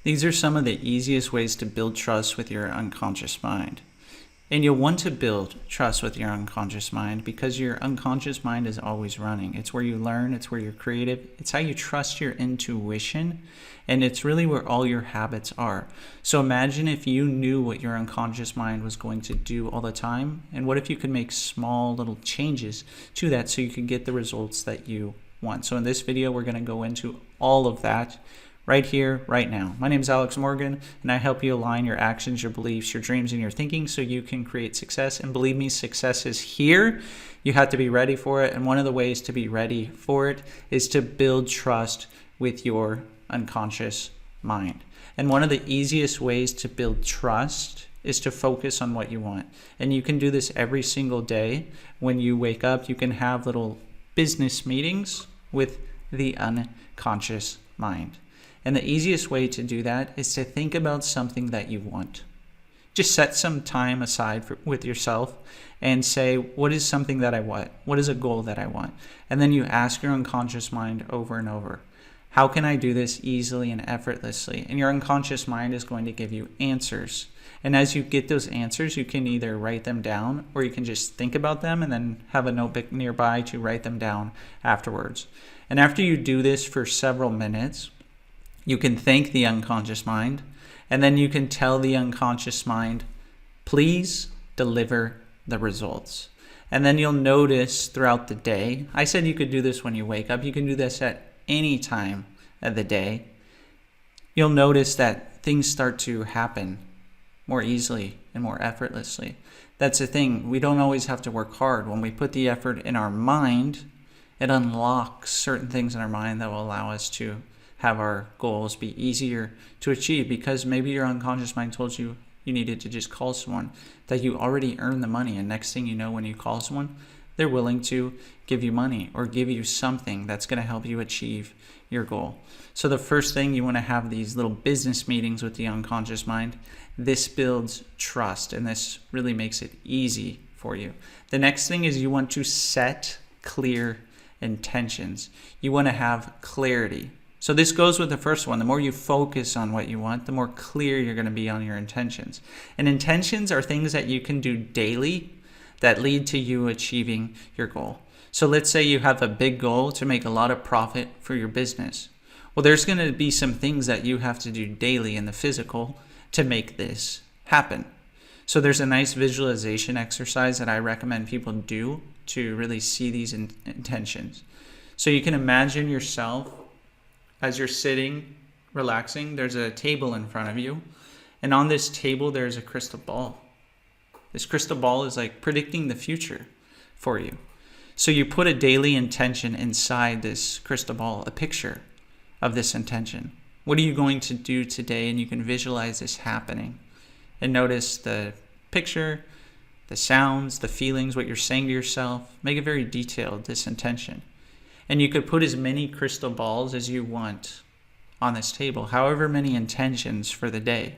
These are some of the easiest ways to build trust with your unconscious mind. And you'll want to build trust with your unconscious mind because your unconscious mind is always running. It's where you learn, it's where you're creative, it's how you trust your intuition, and it's really where all your habits are. So imagine if you knew what your unconscious mind was going to do all the time, and what if you could make small little changes to that so you could get the results that you want. So in this video, we're going to go into all of that right here, right now. My name is Alex Morgan, and I help you align your actions, your beliefs, your dreams, and your thinking so you can create success. And believe me, success is here. You have to be ready for it. And one of the ways to be ready for it is to build trust with your unconscious mind. And one of the easiest ways to build trust is to focus on what you want. And you can do this every single day. When you wake up, you can have little business meetings with the unconscious mind. And the easiest way to do that is to think about something that you want. Just set some time aside with yourself and say, what is something that I want? What is a goal that I want? And then you ask your unconscious mind over and over, how can I do this easily and effortlessly? And your unconscious mind is going to give you answers. And as you get those answers, you can either write them down or you can just think about them and then have a notebook nearby to write them down afterwards. And after you do this for several minutes, you can thank the unconscious mind, and then you can tell the unconscious mind, please deliver the results. And then you'll notice throughout the day, I said you could do this when you wake up, you can do this at any time of the day. You'll notice that things start to happen more easily and more effortlessly. That's the thing, we don't always have to work hard. When we put the effort in our mind, it unlocks certain things in our mind that will allow us to have our goals be easier to achieve, because maybe your unconscious mind told you you needed to just call someone, that you already earned the money, and next thing you know, when you call someone, they're willing to give you money or give you something that's going to help you achieve your goal. So the first thing, you want to have these little business meetings with the unconscious mind. This builds trust, and this really makes it easy for you. The next thing is you want to set clear intentions. You want to have clarity. So this goes with the first one. The more you focus on what you want, the more clear you're going to be on your intentions. And intentions are things that you can do daily that lead to you achieving your goal. So let's say you have a big goal to make a lot of profit for your business. Well, there's going to be some things that you have to do daily in the physical to make this happen. So there's a nice visualization exercise that I recommend people do to really see these intentions. So you can imagine yourself as you're sitting, relaxing. There's a table in front of you, and on this table there's a crystal ball. This crystal ball is like predicting the future for you. So you put a daily intention inside this crystal ball, a picture of this intention. What are you going to do today? And you can visualize this happening and notice the picture, the sounds, the feelings, what you're saying to yourself. Make it very detailed, this intention. And you could put as many crystal balls as you want on this table, however many intentions for the day.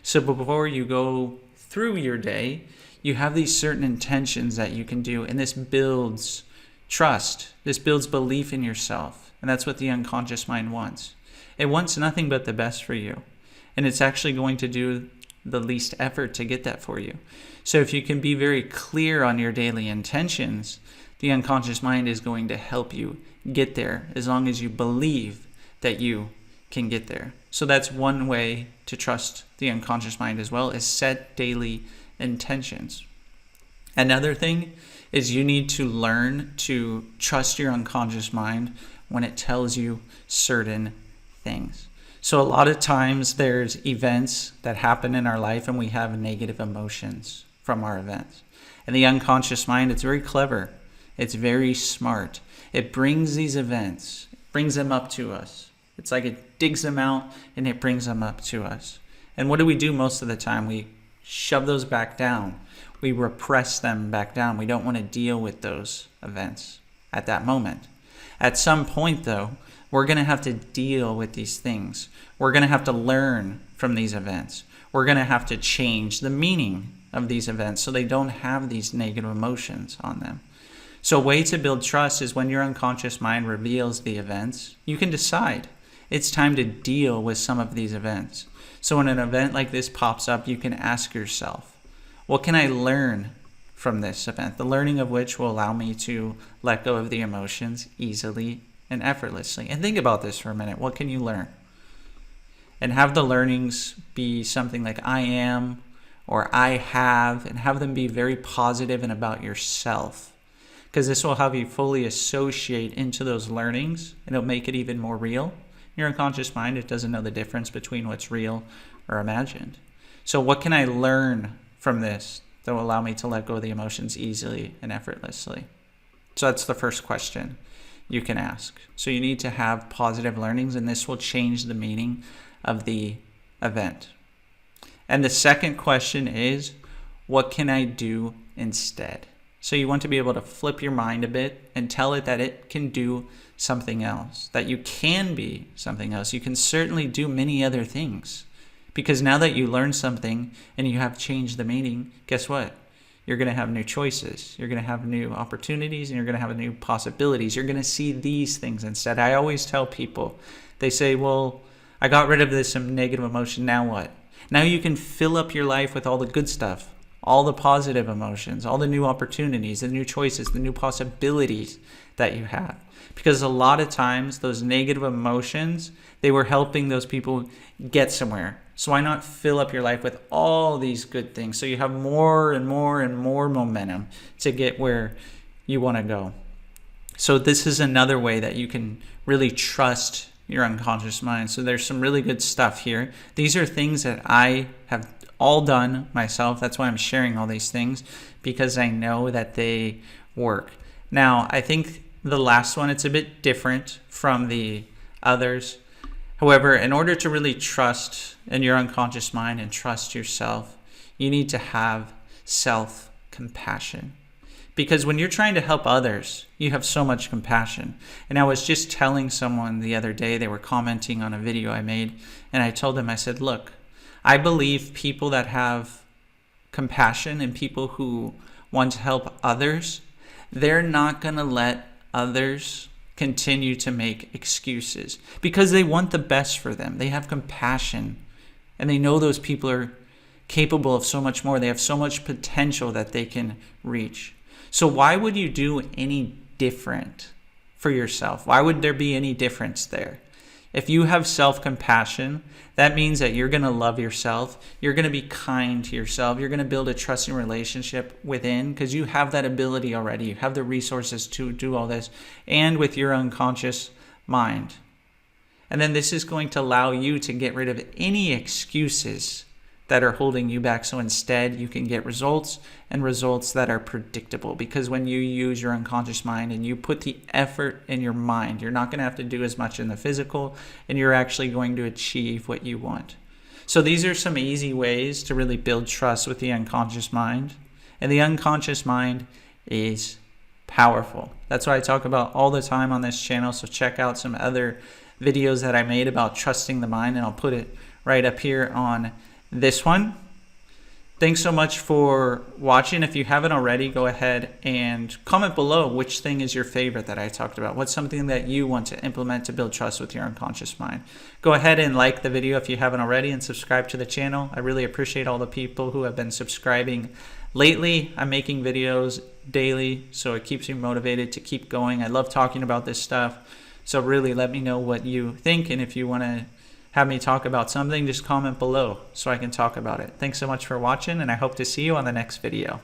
So before you go through your day, you have these certain intentions that you can do, and this builds trust. This builds belief in yourself, and that's what the unconscious mind wants. It wants nothing but the best for you, and it's actually going to do the least effort to get that for you. So if you can be very clear on your daily intentions, the unconscious mind is going to help you get there as long as you believe that you can get there. So that's one way to trust the unconscious mind as well, is set daily intentions. Another thing is you need to learn to trust your unconscious mind when it tells you certain things. So a lot of times there's events that happen in our life and we have negative emotions from our events. And the unconscious mind, it's very clever. It's very smart. It brings these events, brings them up to us. It's like it digs them out and it brings them up to us. And what do we do most of the time? We shove those back down. We repress them back down. We don't want to deal with those events at that moment. At some point, though, we're going to have to deal with these things. We're going to have to learn from these events. We're going to have to change the meaning of these events so they don't have these negative emotions on them. So a way to build trust is when your unconscious mind reveals the events, you can decide, it's time to deal with some of these events. So when an event like this pops up, you can ask yourself, what can I learn from this event? The learning of which will allow me to let go of the emotions easily and effortlessly. And think about this for a minute. What can you learn? And have the learnings be something like I am or I have, and have them be very positive and about yourself. Because this will have you fully associate into those learnings, and it'll make it even more real. Your unconscious mind, it doesn't know the difference between what's real or imagined. So what can I learn from this that will allow me to let go of the emotions easily and effortlessly? So that's the first question you can ask. So you need to have positive learnings, and this will change the meaning of the event. And the second question is, what can I do instead? So you want to be able to flip your mind a bit and tell it that it can do something else, that you can be something else. You can certainly do many other things, because now that you learn something and you have changed the meaning, guess what? You're going to have new choices. You're going to have new opportunities, and you're going to have new possibilities. You're going to see these things instead. I always tell people, they say, well, I got rid of this negative emotion. Now what? Now you can fill up your life with all the good stuff, all the positive emotions, all the new opportunities, the new choices, the new possibilities that you have. Because a lot of times those negative emotions, they were helping those people get somewhere. So why not fill up your life with all these good things so you have more and more and more momentum to get where you want to go? So this is another way that you can really trust your unconscious mind. So there's some really good stuff here. These are things that I have all done myself. That's why I'm sharing all these things, because I know that they work. Now, I think the last one, it's a bit different from the others. However, in order to really trust in your unconscious mind and trust yourself, you need to have self-compassion. Because when you're trying to help others, you have so much compassion. And I was just telling someone the other day, they were commenting on a video I made, and I told them, I said, look, I believe people that have compassion and people who want to help others, they're not going to let others continue to make excuses, because they want the best for them. They have compassion, and they know those people are capable of so much more. They have so much potential that they can reach. So why would you do any different for yourself? Why would there be any difference there? If you have self-compassion, that means that you're going to love yourself. You're going to be kind to yourself. You're going to build a trusting relationship within, because you have that ability already. You have the resources to do all this, and with your unconscious mind. And then this is going to allow you to get rid of any excuses that are holding you back. So instead, you can get results, and results that are predictable. Because when you use your unconscious mind and you put the effort in your mind, you're not going to have to do as much in the physical, and you're actually going to achieve what you want. So these are some easy ways to really build trust with the unconscious mind. And the unconscious mind is powerful. That's what I talk about all the time on this channel. So check out some other videos that I made about trusting the mind, and I'll put it right up here on this one. Thanks so much for watching. If you haven't already, go ahead and comment below which thing is your favorite that I talked about. What's something that you want to implement to build trust with your unconscious mind? Go ahead and like the video if you haven't already, and subscribe to the channel. I really appreciate all the people who have been subscribing lately. I'm making videos daily, so it keeps me motivated to keep going. I love talking about this stuff. So really let me know what you think, and if you want to have me talk about something, just comment below so I can talk about it. Thanks so much for watching, and I hope to see you on the next video.